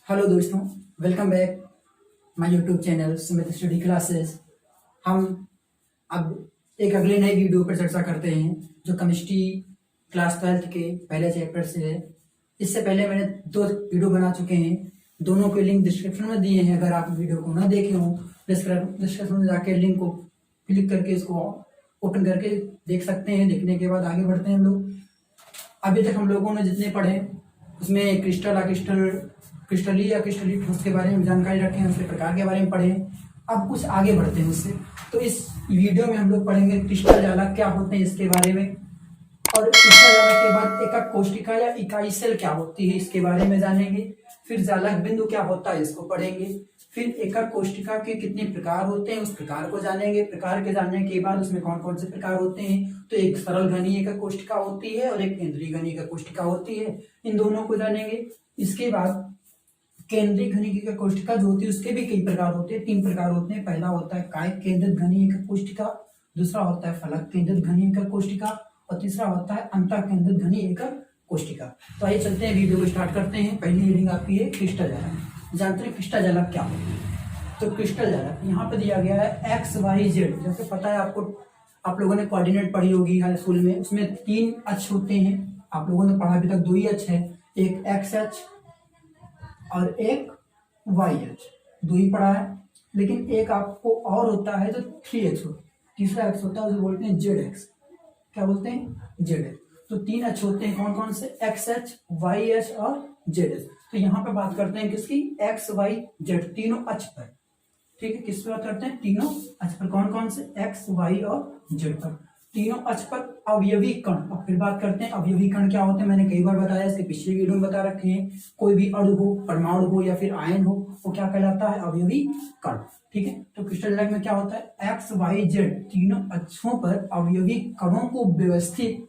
Hello दोस्तों, welcome back my YouTube channel Sumit study classes. हम अब एक अगले नए वीडियो पर चर्चा करते हैं जो केमिस्ट्री क्लास 12th के पहले चैप्टर से है। इससे पहले मैंने 2 वीडियो बना चुके हैं, दोनों के लिंक डिस्क्रिप्शन में दिए हैं। अगर आप वीडियो को ना देखे हो डिस्क्रिप्शन में जाके लिंक को क्लिक करके इसको ओपन करके देख सकते हैं। देखने के बाद आगे बढ़ते हैं हम लोग। अभी तक हम लोगों ने जितने पढ़े उसमें क्रिस्टली या क्रिस्टली ठोस के बारे में जानकारी रखें, उसके प्रकार के बारे में पढ़े। अब कुछ आगे बढ़ते हैं उससे। तो इस वीडियो में हम लोग पढ़ेंगे क्रिस्टल जालक क्या होते हैं इसके बारे में, और क्रिस्टल जालक के बाद एकक कोशिका या इकाई सेल क्या होती है इसके बारे में जानेंगे। फिर जालक बिंदु क्या होता है इसको पढ़ेंगे। फिर एकक कोशिका के कितने प्रकार होते हैं उस प्रकार को जानेंगे। प्रकार के जानने के बाद उसमें कौन कौन से प्रकार होते हैं, तो एक सरल घनीय एकक कोशिका होती है और एक केंद्रीय घनीय एकक कोशिका होती है। इन दोनों को जानेंगे। इसके बाद केंद्रीय घनीय एकक कोशिका जो होती है उसके भी कई प्रकार होते हैं, 3 प्रकार होते हैं। पहला होता है कायिक केंद्रित घनीय एकक कोशिका, दूसरा होता है फलक केंद्रित घनीय एकक कोशिका और तीसरा होता है अंतः केंद्रित घनीय एकक कोशिका। तो आइए चलते हैं, वीडियो को स्टार्ट करते हैं। पहली रीडिंग आपकी है क्रिस्टल जालक। जानते हैं क्रिस्टल जालक क्या होता है? तो क्रिस्टल जालक यहाँ पे दिया गया है XYZ। जैसे पता है आपको, आप लोगों ने कोऑर्डिनेट पढ़ी होगी हाई स्कूल में, उसमें 3 अक्ष होते हैं। आप लोगों ने पढ़ा, अभी तक 2 ही अक्ष है, एक X अक्ष और एक Y अक्ष, 2 ही पढ़ा है। लेकिन एक आपको और होता है जो 3 अक्ष होता है, तीसरा अक्ष होता है उसे बोलते हैं Z अक्ष। क्या बोलते हैं? Z अक्ष। तो 3 अक्ष होते हैं, कौन कौन से? X अक्ष, Y अक्ष और Z अक्ष। तो यहाँ पे बात करते हैं किसकी? X Y Z, तीनों अक्ष पर। ठीक है, किस पर बात करते हैं? तीनों अक्ष पर। कौन कौन से? X Y और Z पर, तीनों अक्ष पर अवयवी कण। अब फिर बात करते हैं अवयवी कण क्या होते हैं। मैंने कई बार बताया, इसके पिछले वीडियो में बता रखे हैं। कोई भी अणु हो, परमाणु हो या फिर आयन हो, वो क्या कहलाता है? अवयवी कण। ठीक है, तो क्रिस्टल जालक में क्या होता है? X Y Z तीनों अक्षों पर अवयवी कणों को व्यवस्थित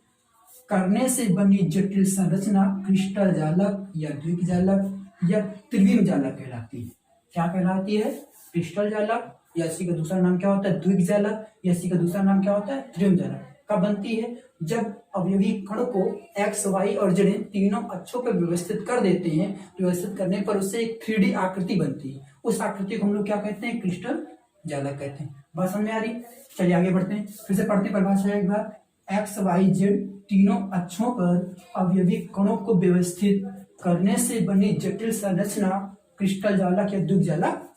करने से बनी जटिल संरचना क्रिस्टल जालक या द्विक जालक या त्रिविम जालक कहलाती है। क्या कहलाती है? क्रिस्टल जालक, या इसी का दूसरा नाम क्या होता है? द्विक जालक, या इसी का दूसरा नाम क्या होता है? त्रिविम जालक। कब बनती है? जब अवयवी कण को X Y और Z तीनों अक्षों पर व्यवस्थित कर देते हैं। व्यवस्थित करने पर उससे एक 3D आकृति बनती है। उस आकृति को हम लोग क्या कहते हैं? क्रिस्टल जालक कहते हैं। बात समझ में आ रही? चलिए आगे बढ़ते हैं, फिर से पढ़ते हैं परिभाषा एक बार। X Y Z तीनों अक्षों पर अवयवी कणों को व्यवस्थित करने से बनी जटिल संरचना क्रिस्टल जालक या द्विक जालक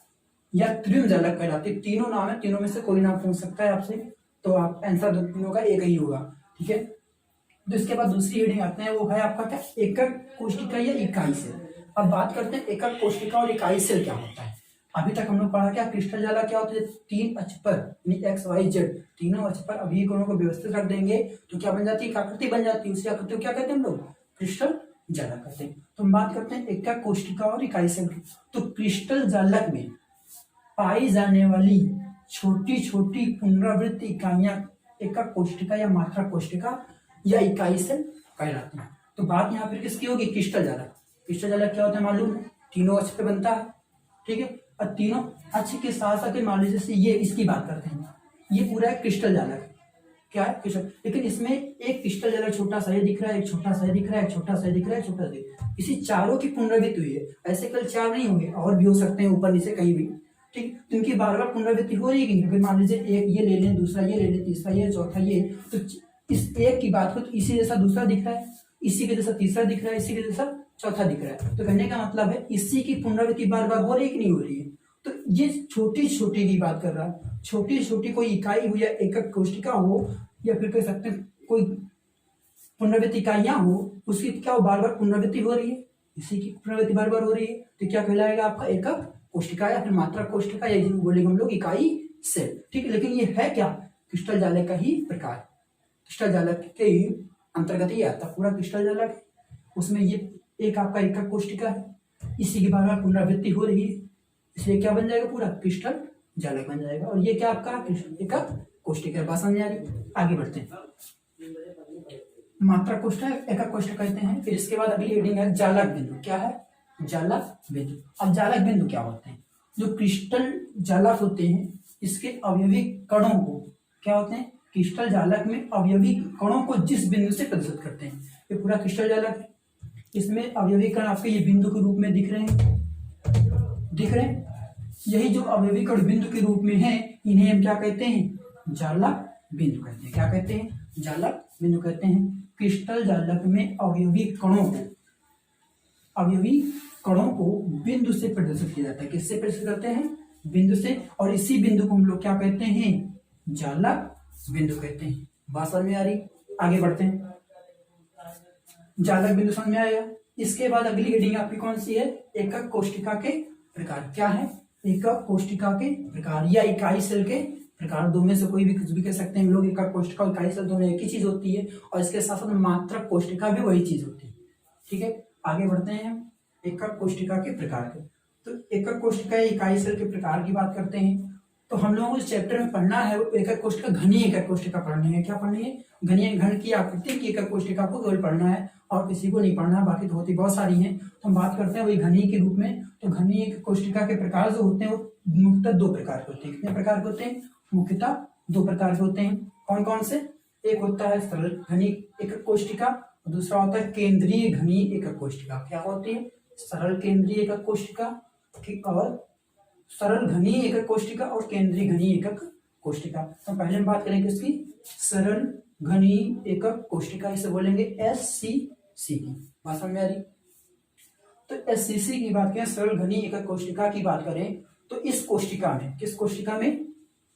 या त्रिविम जालक कहलाती है। तीनों नाम है, तीनों में से कोई नाम पूछ सकता है आपसे, तो आप आंसर तीनों का एक ही होगा। ठीक है, तो इसके बाद दूसरी हेडिंग आते हैं, वो है आपका क्या? एकक कोशिका या इकाई सेल। अब बात करते हैं एकक कोशिका और इकाई सेल क्या होता है। अभी तक हम लोग पढ़ा क्या? क्रिस्टल जालक क्या होता है? 3 अक्ष पर X Y Z तीनों अक्ष पर अवयवी कणों को व्यवस्थित कर देंगे तो क्या बन जाती है? आकृति बन जाती है। उसी आकृति को क्या कहते हैं हम लोग? क्रिस्टल जालक कहते हैं। तो हम बात करते हैं एकक कोशिका और इकाई सेल की। तो क्रिस्टल जालक में पाई जाने वाली छोटी छोटी पुनरावृत्त इकाइयां एकक कोशिका या मात्रा कोशिका या इकाई सेल कहलाती है। तो बात यहाँ पर किसकी होगी? क्रिस्टल जालक। क्रिस्टल जालक क्या होता है मालूम है? तीनों अक्ष पे बनता है। ठीक है, और तीनों अक्ष के साथ साथ मान लीजिए जैसे ये इसकी बात करते हैं, ये पूरा है क्रिस्टल जालक। क्या है? क्रिस्टल। लेकिन इसमें एक क्रिस्टल जालक छोटा सा ये दिख रहा है, एक छोटा सा दिख रहा है, एक छोटा सा दिख रहा है, छोटा सा दिख रहा है। इसी चारों की पुनरावृत्ति हुई है। ऐसे कल 4 नहीं होंगे, और भी हो सकते हैं ऊपर नीचे कहीं भी। ठीक, तो इनकी बार बार पुनरावृत्ति हो रही है। फिर मान लीजिए एक ये ले लें, दूसरा ये ले लें, तीसरा ये, चौथा ये। तो इस एक की बात हो तो इसी जैसा दूसरा दिख रहा है, इसी के जैसा तीसरा दिख रहा है, इसी के जैसा चौथा दिख रहा है। तो कहने का मतलब है इसी की पुनरावृत्ति बार बार हो रही है कि नहीं हो रही है। तो ये छोटी छोटी की बात कर रहा है। छोटी छोटी कोई इकाई हो या एकक कोशिका हो, या फिर कह सकते हैं कोई पुनरावृत्ति इकाइयां हो, उसकी क्या हो? बार बार पुनरावृत्ति हो रही है, इसी की पुनरावृत्ति बार बार हो रही है। तो क्या कहलाएगा आपका? एकक कोशिका या फिर मात्रा कोशिका, या बोलेंगे हम लोग इकाई सेल। ठीक है, लेकिन ये है क्या? क्रिस्टल जालक का ही प्रकार। क्रिस्टल जालक के अंतर्गत ही आता पूरा क्रिस्टल जालक। उसमें ये एक आपका एकक कोशिका है, इसी की बार बार पुनरावृत्ति हो रही है, इसलिए क्या बन जाएगा? पूरा क्रिस्टल जालक बन जाएगा। और ये क्या आपका? एकक कोशिका। बात समझ आ रही? आगे बढ़ते हैं। मात्रा कोष्ठक एकक कोष्ठक कहते हैं। फिर इसके बाद अगली हेडिंग है जालक बिंदु। क्या है? जालक बिंदु। अब जालक बिंदु क्या होते हैं? जो क्रिस्टल जालक होते हैं इसके अवयवी कणों को क्या होते हैं? क्रिस्टल जालक में अवयवी कणों को जिस बिंदु से प्रदर्शित करते हैं। ये पूरा क्रिस्टल जालक है। इसमें अवयवी कण आपके ये बिंदु के रूप में दिख रहे हैं। दिख रहे हैं? यही जो अवयवी कण बिंदु के रूप में है, इन्हें हम क्या कहते हैं? जालक बिंदु कहते हैं। क्या कहते हैं? जालक बिंदु कहते हैं। क्रिस्टल जालक में अवयवी कणों को बिंदु से प्रदर्शित किया जाता है। किससे प्रदर्शित करते हैं? बिंदु से। और इसी बिंदु को हम लोग क्या कहते हैं? जालक बिंदु कहते हैं। बात समझ में आ रही? आगे बढ़ते हैं। जालक बिंदु समझ में आएगा। इसके बाद अगली हेडिंग आपकी कौन सी है? एकक कोशिका के प्रकार। क्या है? एकक कोशिका के प्रकार या इकाई सेल के प्रकार। दो में से कोई भी कुछ भी कह सकते हैं हम लोग। एकक कोशिका और इकाई सेल दोनों एक ही चीज होती है, और इसके साथ साथ मात्रक कोशिका भी वही चीज होती है। ठीक है, आगे बढ़ते हैं हम एकक कोशिका के प्रकार के। तो एकक कोशिका या इकाई सेल के प्रकार की बात करते हैं। तो हम लोगों को इस चैप्टर में पढ़ना है एकक कोशिका, घनी एकक कोशिका पढ़नी है। क्या पढ़नी है? घन की आकृति की एकक कोशिका को केवल पढ़ना है, और किसी को नहीं पढ़ना, बाकी तो होती बहुत सारी हैं। तो हम बात करते हैं वही घनी के रूप में। तो घनी एकक कोशिका के प्रकार जो होते हैं वो मुख्यतः दो प्रकार के होते हैं। कितने प्रकार के होते हैं? मुख्यतः दो प्रकार के होते हैं। कौन कौन से? एक होता है सरल घनी एकक कोशिका, और दूसरा होता है केंद्रीय घनी एकक कोशिका। क्या होती है? सरल केंद्रीय एकक कोशिका और सरल घनी एकक कोशिका और केंद्रीय घनी एकक कोशिका। तो पहले हम बात करेंगे इसकी सरल घनी एकक कोशिका, इसे बोलेंगे SCC की। बात समझ में आ रही? तो SCC की बात करें, सरल घनी एकक कोशिका की बात करें, तो इस कोशिका में, किस कोशिका में?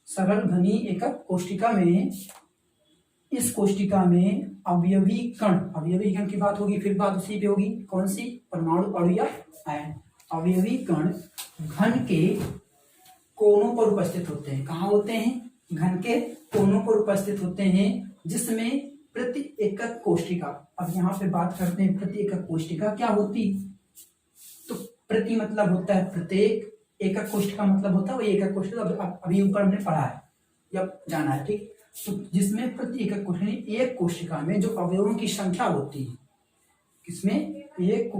सरल घनी एकक कोशिका में, इस कोशिका में अवयवी कण की बात होगी। फिर बात उसी पे होगी, कौन सी? परमाणु, अणु या आयन। अवयवी कण घन के कोनों पर उपस्थित होते हैं। कहाँ होते हैं? घन के कोनों पर उपस्थित होते हैं, जिसमें प्रति एकक कोशिका। अब यहाँ पे बात करते हैं प्रति एकक कोशिका क्या होती। तो प्रति मतलब होता है प्रत्येक, एकक कोशिका मतलब होता है वही एकक कोशिका। अभी ऊपर हमने पढ़ा है या जाना है, ठीक। तो जिसमें प्रति एकक कोशिका, एक कोशिका में जो अवयवों की संख्या होती है, किसमें? एक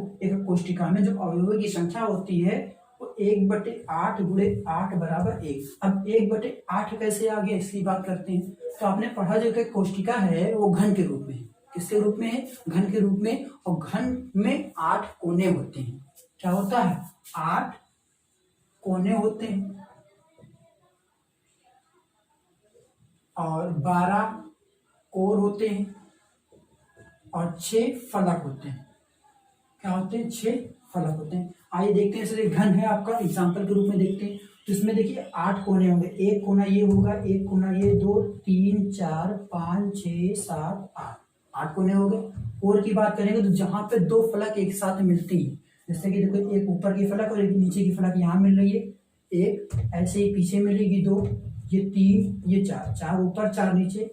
कोशिका में जो अवयवों की संख्या होती है वो 1/8 × 8 = 1। अब 1/8 कैसे आ गया, इसकी बात करते हैं। तो आपने पढ़ा जो कि कोशिका है वो घन के रूप में है। किसके रूप में है? घन के रूप में। और घन में 8 कोने होते हैं। क्या होता है? 8 कोने होते हैं और 12 कोर होते हैं और 6 फलक होते हैं। क्या होते हैं? 6 फलक होते हैं। आइए देखते हैं, जैसे घन है आपका, एग्जाम्पल के रूप में देखते हैं। तो इसमें देखिए 8 कोने होंगे। एक कोना ये होगा, एक कोना ये, 2 3 4 5 6 7 8 कोने हो गए। कोर की बात करेंगे तो जहां पे 2 फलक एक साथ मिलती है, जैसे कि देखो एक ऊपर की फलक और एक नीचे की फलक यहाँ मिल रही है, एक ऐसे ही पीछे मिलेगी, 2, ये 3, ये 4 ऊपर 4 नीचे,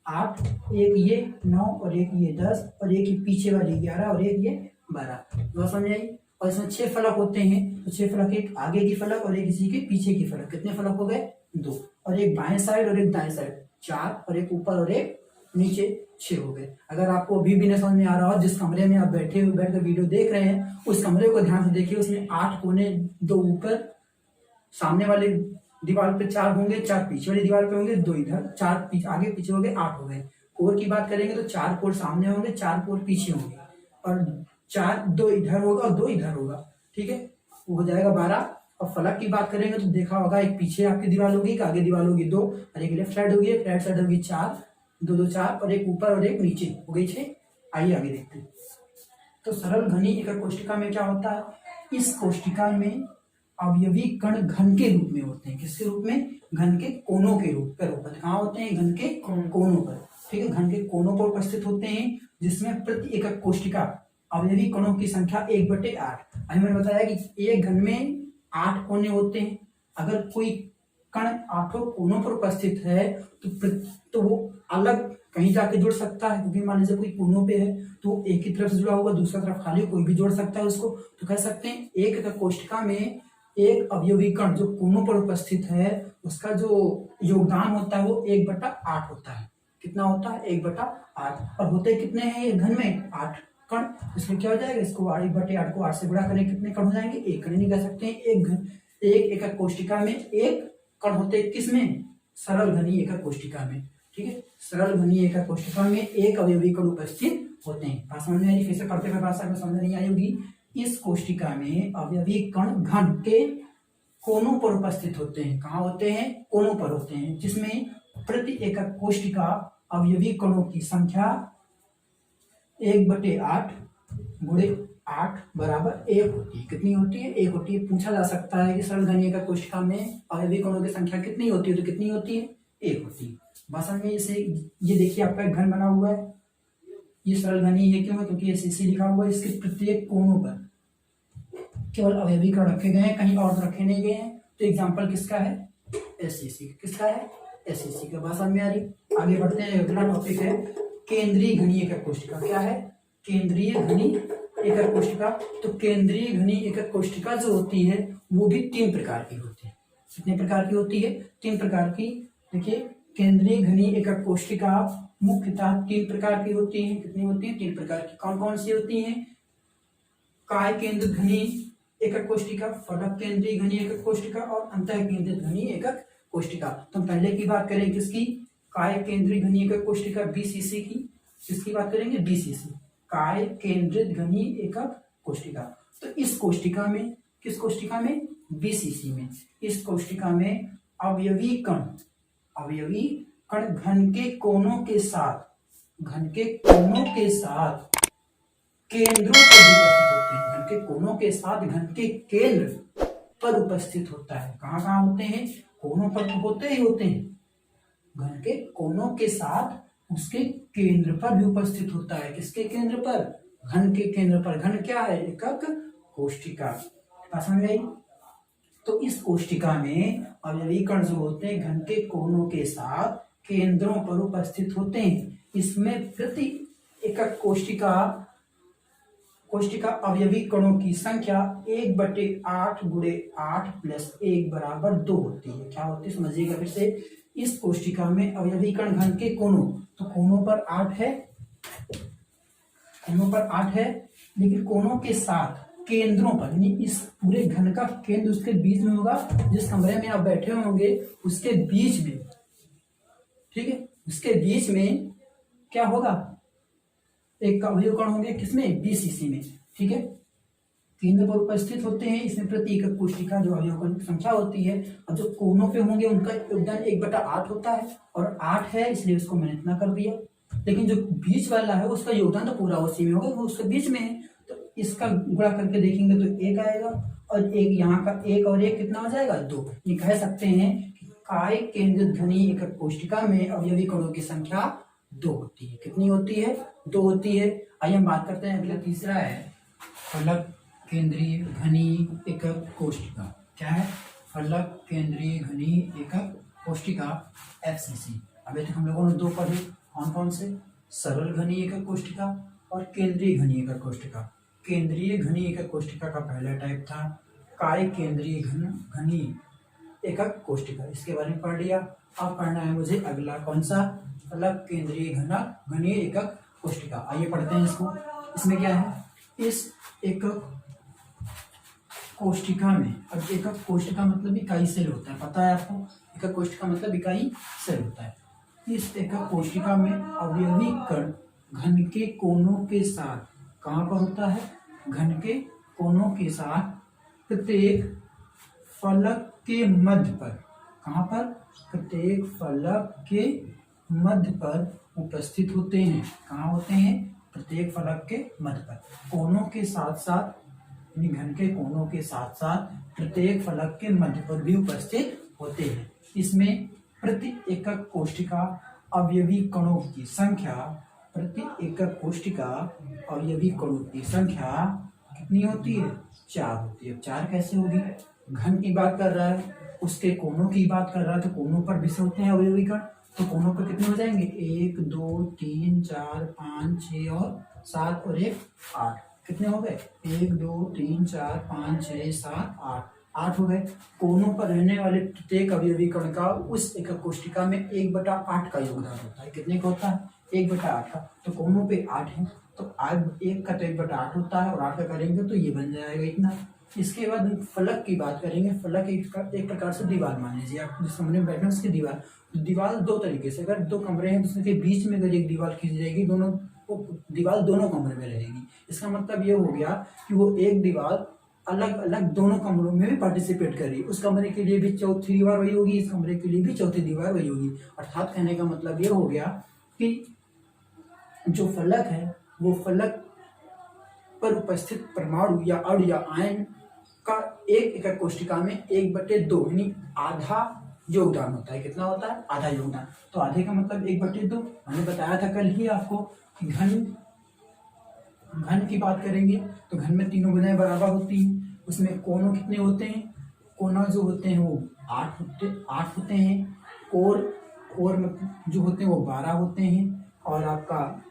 8, एक ये 9 और एक ये 10 और एक ये पीछे वाली 11 और एक ये 12। बात समझ आई? और इसमें 6 फलक होते हैं। तो 6 फलक, एक आगे की फलक और एक इसी के पीछे की फलक। कितने फलक हो गए? 2। और एक बाएं साइड और एक दाएं साइड 4, और एक ऊपर और एक नीचे 6 हो गए। अगर आपको अभी भी नहीं समझ में आ रहा हो, जिस कमरे में आप बैठ कर वीडियो देख रहे हैं उस कमरे को ध्यान से देखिए। उसमें 8 कोने, 2 ऊपर, सामने वाले दीवार पे 4 होंगे, 4 पीछे वाली दीवार पे होंगे, 2 इधर, 4 आगे पीछे हो गए, 8 हो गए। कोर की बात करेंगे तो 4 कोर सामने होंगे, 4 कोर पीछे होंगे, और 2 इधर होगा और 2 इधर होगा। ठीक है, वो हो जाएगा 12। और फलक की बात करेंगे तो देखा होगा, एक पीछे आपकी दीवार होगी, एक आगे दीवार होगी 2, और एक लेफ्ट साइड होगी, राइट साइड होगी 4, 2 2 4, और एक ऊपर और एक नीचे हो गई 6। आइए आगे देखते हैं। तो सरल घनी एकक कोशिका में क्या होता है? इस कोशिका में अवयवी कण घन के रूप में होते हैं। किसके रूप में? घन के कोनों के रूप पर उपस्थित। कहाँ होते हैं? घन के कोनों पर। ठीक है, घन के कोनों पर उपस्थित होते हैं, जिसमें प्रति एकक कोशिका अवयवी कणों की संख्या 1/8। अभी मैंने बताया कि एक घन में 8 कोने होते हैं। अगर कोई कण 8 कोनों पर उपस्थित है तो वो अलग कहीं जाके जुड़ सकता है, क्योंकि मान लीजिए कोई कोनों पे है तो एक ही तरफ से जुड़ा होगा, दूसरा तरफ खाली, कोई भी जोड़ सकता है उसको। तो कह सकते हैं एक कोशिका में एक अवयवी कण जो कोनों पर उपस्थित है उसका जो योगदान होता है वो 1/8 होता है। कितना होता है? 1/8। और होते कितने हैं ये घन में? 8 कण। इसमें क्या हो जाएगा? इसको 1/8 को 8 से गुणा करें, कितने कण हो जाएंगे? 1 कण नहीं कह सकते हैं। एक एकक कोशिका में 1 कण होते हैं। किसमें? सरल घनी एकक कोशिका में। ठीक है, सरल घनी एकक कोशिका में एक अवयवी कण उपस्थित होते हैं। बात समझ में आई? फिर से पढ़ते हुए भाषा में समझ नहीं आई होगी। इस कोशिका में अवयवी कण घन के कोनों पर उपस्थित होते हैं। कहाँ होते हैं? कोनों पर होते हैं, जिसमें प्रति एकक कोशिका अवयवी कणों की संख्या 1/8 गुणे 8 बराबर 1 होती है। कितनी होती है? 1 होती है। पूछा जा सकता है कि सरल घनीय एकक कोशिका में अवयवी कणों की संख्या कितनी होती है, तो कितनी होती है? 1 होती है। भाषण में इसे ये देखिए आपका एक घन बना हुआ है, ये सरल घनीय है। क्यों है? क्योंकि SCC लिखा हुआ है। इसके प्रत्येक कोनों पर केवल अवयवी कण रखे गए हैं, कहीं और रखे नहीं गए हैं। तो एग्जाम्पल किसका है? SCC। किसका है? SCC का। भाषण में आ रही। आगे बढ़ते हैं। अगला टॉपिक है केंद्रीय घनीय एकक कोशिका। क्या है? केंद्रीय घनीय एकक कोशिका। तो केंद्रीय घनीय एकक कोशिका जो होती है वो भी 3 प्रकार की होती है। कितने प्रकार की होती है? 3 प्रकार की। देखिए, केंद्रीय घनीय एकक कोशिका मुख्यतः 3 प्रकार की होती हैं। कितनी होती हैं? 3 प्रकार की। कौन कौन सी होती हैं? काय केंद्रित घनीय एकक कोशिका, फलक केंद्रीय घनीय एकक कोशिका और अंतः केंद्रित घनीय एकक कोशिका। तो हम पहले की बात करें किसकी? काय केंद्रीय घनीय एकक कोशिका BCC की। किसकी बात करेंगे? BCC, काय केंद्रित घनीय एकक कोशिका। तो इस कोशिका में, किस कोशिका में? BCC में। इस कोशिका में अवयवी कण घन के कोनों के साथ केंद्रों पर उपस्थित होते हैं। घन के कोनों के साथ घन के केंद्र पर उपस्थित होता है। कहाँ कहाँ होते हैं? कोनों पर तो होते ही होते हैं। घन के कोनों के साथ उसके केंद्र पर भी उपस्थित होता है। किसके केंद्र पर? घन के केंद्र पर। घन क्या है? एकक कोशिका। समझ आई? तो इस कोशिका में अवयवी कण जो होते हैं घन के कोनों के साथ केंद्रों पर उपस्थित होते हैं। इसमें प्रति एकक कोशिका अवयवी कणों की संख्या 1/8 गुणे 8 + 1 बराबर 2 होती है। क्या होती है? समझिएगा फिर से। इस कोशिका में अवयवी कण घन के कोनों, तो कोनों पर 8 है, लेकिन कोनों के साथ केंद्रों पर, यानी इस पूरे घन का केंद्र उसके बीच में होगा। जिस कमरे में आप बैठे होंगे उसके बीच में, ठीक है, उसके बीच में क्या होगा? एक अवयव कण होंगे। किसमें? BCC में। ठीक है, केंद्र पर उपस्थित होते हैं। इसमें प्रति एकक कोशिका जो अवयव कण की संख्या होती है, और जो कोनों पे होंगे उनका योगदान 1/8 होता है, और 8 है इसलिए उसको मैंने इतना कर दिया। लेकिन जो बीच वाला है उसका योगदान तो पूरा उसी में होगा, वो उसके बीच में है। तो इसका गुणा करके देखेंगे तो 1 आएगा, और एक यहाँ का 1 और 1 कितना हो जाएगा? 2। ये कह सकते हैं कि काय केंद्रित घनीय एकक कोशिका में अवयवी कणों की संख्या 2 होती है। कितनी होती है? 2 होती है। आइए हम बात करते हैं। अगला तीसरा है फलक केंद्रीय घनीय एकक कोशिका। क्या है? फलक केंद्रीय घनीय एकक कोशिका FCC। अभी तक हम लोगों ने 2 पढ़े। कौन कौन से? सरल घनीय एकक कोशिका और केंद्रीय घनीय एकक कोशिका। केंद्रीय घनीय एकक कोशिका का पहला टाइप था काय केंद्रीय घनीय एकक कोशिका। इसके बारे में पढ़ लिया। अब पढ़ना है मुझे अगला। कौन सा? फलक केंद्रीय घनीय एकक कोशिका। आइए पढ़ते हैं इसको। इसमें क्या है? इस एकक कोशिका में, अब एकक कोशिका मतलब इकाई सेल होता है, पता है आपको? एकक कोशिका मतलब इकाई सेल होता है। इस एकक कोशिका में अवयवी कण घन के कोनों के साथ, कहाँ पर होता है? घन के कोनों के साथ प्रत्येक फलक के मध्य पर, कहाँ पर? प्रत्येक फलक के मध्य पर उपस्थित होते हैं। कहाँ होते हैं? प्रत्येक फलक के मध्य पर। कोनों के साथ साथ, यानी घन के कोनों के साथ साथ प्रत्येक फलक के मध्य पर भी उपस्थित होते हैं। इसमें प्रति एकक कोशिका अवयवी कणों की संख्या, प्रति एकक कोशिका अवयवी कणों की संख्या कितनी होती है? 4 होती है। 4 कैसे होगी? घन की बात कर रहा है, उसके कोनों की बात कर रहा है, तो कोनों पर भी होते हैं अवयवी कण। तो कोनों पर कितने हो जाएंगे? 1 2 3 4 5 6 और 7 और 1 8। कितने हो गए? 1 2 3 4 5 6 7 8 हो गए। कोनों पर रहने वाले प्रत्येक अवयवी कण का उस एकक कोशिका में 1/8 का योगदान होता है। कितने का होता है? 1/8 का। तो कोनों पे 8 है, तो 1 का तो 1/8 होता है, और 8 का करेंगे तो ये बन जाएगा इतना। इसके बाद फलक की बात करेंगे। फलक एक प्रकार से दीवार मान लीजिए। आप जिस कमरे में बैठे उसकी दीवार 2 तरीके से, अगर 2 कमरे हैं तो उसके बीच में अगर एक दीवार खींची जाएगी, दीवार दोनों कमरे में रहेगी। इसका मतलब ये हो गया कि वो एक दीवार अलग अलग दोनों कमरों में भी पार्टिसिपेट कर रही है। उस कमरे के लिए भी चौथी दीवार वही होगी, इस कमरे के लिए भी चौथी दीवार वही होगी। अर्थात कहने का मतलब ये हो गया कि जो फलक है वो फलक पर उपस्थित परमाणु या अणु या आयन का एक एकक कोशिका में 1/2 यानी आधा योगदान होता है। कितना होता है? आधा योगदान। तो आधे का मतलब 1/2। मैंने बताया था कल ही आपको कि घन की बात करेंगे तो घन में तीनों भुजाएं बराबर होती हैं। उसमें कोनों कितने होते हैं? कोना जो होते हैं वो 8 होते हैं। कोर जो होते हैं वो 12 होते हैं। और आपका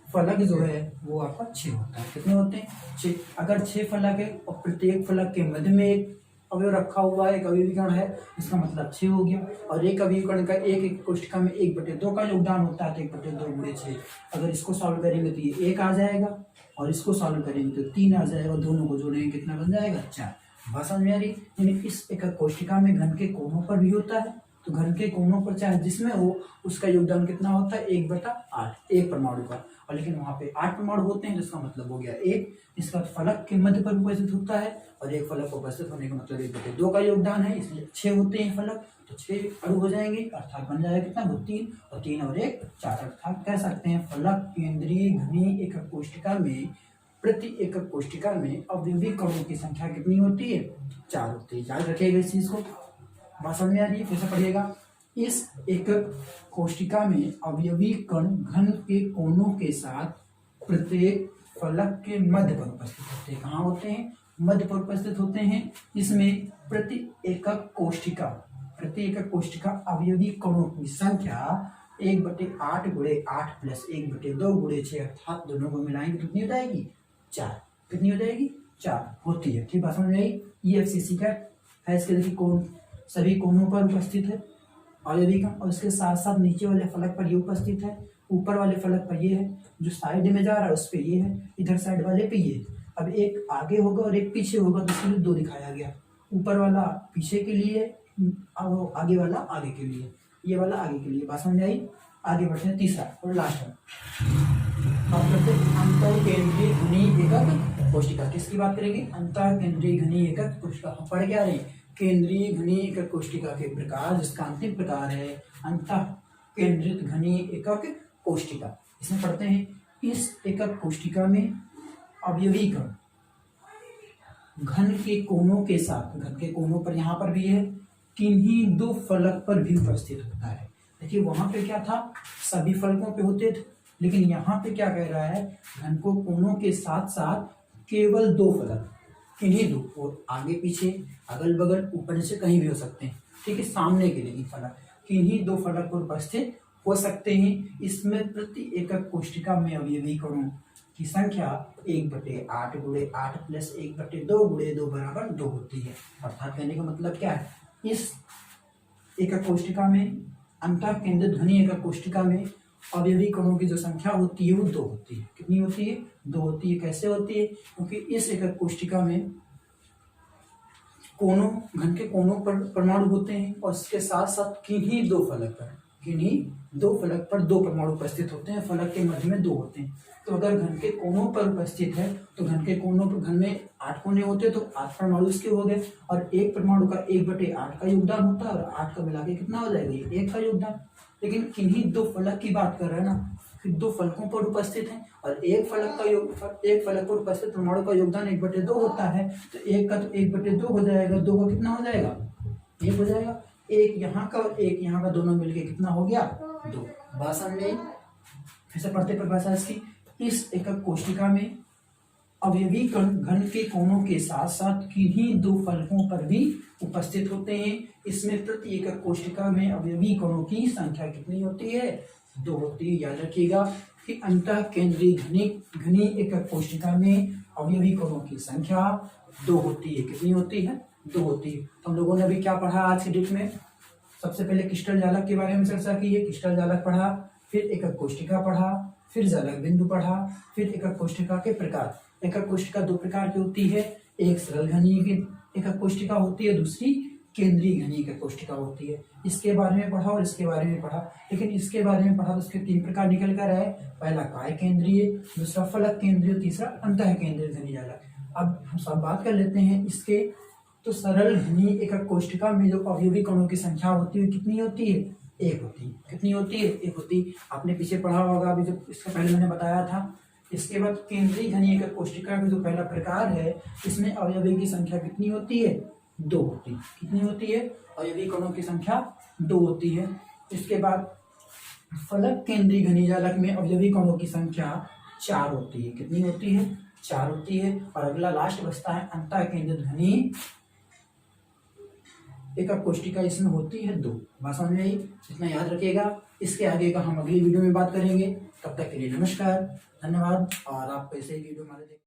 फलक जो है वो आपका 6 होता है। कितने होते हैं? 6। अगर 6 फलक है और प्रत्येक फलक के मध्य में एक अवयव रखा हुआ है, एक अवयवीकरण है, इसका मतलब 6 हो गया। और एक अवयवीकरण का एक कोशिका में 1/2 का योगदान होता है, तो 1/2 गुणे 6। अगर इसको सॉल्व करेंगे तो ये 1 आ जाएगा और इसको सॉल्व करेंगे तो 3 आ जाएगा। दोनों को जोड़ेंगे कितना बन जाएगा? 4। बात समझ में आ रही? यानी इस एकक कोशिका में घन के कोनों पर भी होता है, तो घन के कोनों पर चाहे जिसमें हो उसका योगदान कितना होता है? 1/8 एक परमाणु का। और लेकिन वहां पे 8 परमाणु होते हैं, जिसका मतलब हो गया 1। इसका फलक के मध्य पर उपस्थित होता है और एक फलक उपस्थित होने का मतलब 1/2 का योगदान है, इसलिए 6 होते हैं फलक। तो 6 अणु हो जाएंगे, अर्थात बन जाएगा कितना? 3 और 3 और 1 4। अर्थात कह सकते हैं फलक केंद्रीय घनी एकक कोशिका में प्रति एकक कोशिका में अवयवी कणों की संख्या कितनी होती है? 4 होती है। याद रखिएगा इस चीज को। बात समझ में आ रही है? फिर से पढ़िएगा। इस एकक कोशिका में अवयवी कण घन के कोनों के साथ प्रत्येक फलक के मध्य पर उपस्थित होते हैं। कहाँ होते हैं? मध्य पर उपस्थित होते हैं। इसमें प्रति एकक कोशिका अवयवी कणों की संख्या 1/8 गुणे 8 प्लस 1/2 गुणे 6, अर्थात दोनों को मिलाएंगे कितनी हो जाएगी? 4। कितनी हो जाएगी? 4 होती है। ठीक बात समझ में आई? EFCC का है, इसके देखिए कोण सभी कोनों पर उपस्थित है अवयवी कण, और इसके साथ साथ नीचे वाले फलक पर ये उपस्थित है, ऊपर वाले फलक पर ये है, जो साइड में जा रहा है उस पे ये है, इधर साइड वाले पे ये। अब एक आगे होगा और एक पीछे होगा, तो इसलिए 2 दिखाया गया। ऊपर वाला पीछे के लिए और आगे वाला आगे के लिए, ये वाला आगे के लिए। बात समझ आई? आगे बढ़ते हैं तीसरा और लास्ट बात करते हैं अंतर केंद्रीय घनी एकक कोशिका। किसकी बात करेंगे? अंतर केंद्रीय घनी एकक कोशिका। पढ़ क्या रहे? केंद्रीय घनी एकक कोशिका के प्रकार, जिसका अंतिम प्रकार है अंतः केंद्रित घनी एकक कोशिका। इसमें पढ़ते हैं इस एकक कोशिका में अवयवी कण घन के कोनों के साथ, घन के कोनों पर यहाँ पर भी है, किन्हीं 2 फलक पर भी उपस्थित होता है। देखिए वहां पे क्या था? सभी फलकों पे होते थे, लेकिन यहाँ पे क्या कह रहा है? घन को कोनों के साथ साथ केवल 2 फलक, किन्हीं 2, और आगे पीछे अगल बगल ऊपर से कहीं भी हो सकते हैं। ठीक है, सामने के लिए फलक, किन्हीं 2 फलक पर उपस्थित हो सकते हैं। इसमें प्रति एकक कोशिका में अवयवी कणों की संख्या 1/8 गुणे 8 प्लस 1/2 गुणे 2 बराबर 2 होती है। अर्थात कहने का मतलब क्या है? इस एकक कोशिका में, अंतः केंद्रित घनी एकक कोशिका में अवयवी कणों की जो संख्या होती है वो 2 होती है। कितनी होती है? 2 होती है। कैसे होती है? क्योंकि इस एकक कोशिका में कोनों, घन के कोनों पर परमाणु होते हैं और इसके साथ साथ किन्हीं 2 फलक पर 2 परमाणु उपस्थित होते हैं। फलक के मध्य में 2 होते हैं। तो अगर घन के कोनों पर उपस्थित है तो घन के कोनों पर, घन में 8 कोने होते हैं तो 8 परमाणु इसके हो गए, और एक परमाणु का 1/8 का योगदान होता है, और 8 का मिला के कितना हो जाएगा? ये 1 का योगदान। लेकिन किन्हीं 2 फलक की बात कर रहे हैं ना, फिर 2 फलकों पर उपस्थित हैं और एक फलक पर उपस्थित परमाणु का योगदान 1/2 होता है, तो 1 का तो 1/2 हो जाएगा, 2 का कितना हो जाएगा? 1 हो जाएगा। 1 यहाँ का और 1 यहाँ का, दोनों मिलके कितना हो गया? 2। बात समझ में? फिर से पढ़ते परिभाषा इसकी। इस एकक कोशिका में अवयवी कण घन के कोनों के साथ साथ किन्हीं 2 फलकों पर भी उपस्थित होते हैं। इसमें प्रति एकक कोशिका में अवयवी कणों की संख्या कितनी होती है? 2 होती है। याद रखिएगा कि अंतः केंद्रीय घनी एकक कोशिका में अवयवी कणों की संख्या 2 होती है। कितनी होती है? 2 होती है। तो हम लोगों ने अभी क्या पढ़ा आज के डेट में? सबसे पहले क्रिस्टल जालक के बारे में चर्चा की है। क्रिस्टल जालक पढ़ा, फिर एकक कोशिका पढ़ा, फिर जालक बिंदु पढ़ा, फिर एकक कोशिका के प्रकार। एकक कोशिका 2 प्रकार की होती है, एक सरल घनी एकक कोशिका होती है, दूसरी केंद्रीय घनी एकक कोशिका होती है। इसके बारे में पढ़ा और इसके बारे में पढ़ा, लेकिन इसके बारे में पढ़ा तो उसके 3 प्रकार निकल कर आए। पहला काय केंद्रीय, दूसरा फलक केंद्रीय, तीसरा अंतः केंद्रीय घनी जालक। अब हम सब बात कर लेते हैं इसके। तो सरल घनी एकक कोष्ठिका में जो अवयवी कणों की संख्या होती है कितनी होती है? एक होती है। कितनी होती है? एक होती है। आपने पीछे पढ़ा होगा, अभी जो इसका पहले मैंने बताया था। इसके बाद केंद्रीय घनी एकक कोष्ठिका का जो पहला प्रकार है, इसमें अवयवी की संख्या कितनी होती है? दो होती है। कितनी होती है? अवयवी कणों की संख्या दो होती है। इसके बाद फलक केंद्रीय घनी जालक में अवयवी कणों की संख्या 4 होती है। कितनी होती है? 4 होती है। और अगला लास्ट बचता है अंतः केंद्रित घनी एकक कोष्ठिका, इसमें होती है 2। बात समझ में आई? इतना याद रखिएगा। इसके आगे का हम अगली वीडियो में बात करेंगे। तब तक के लिए नमस्कार, धन्यवाद। और आप ऐसे ही वीडियो हमारे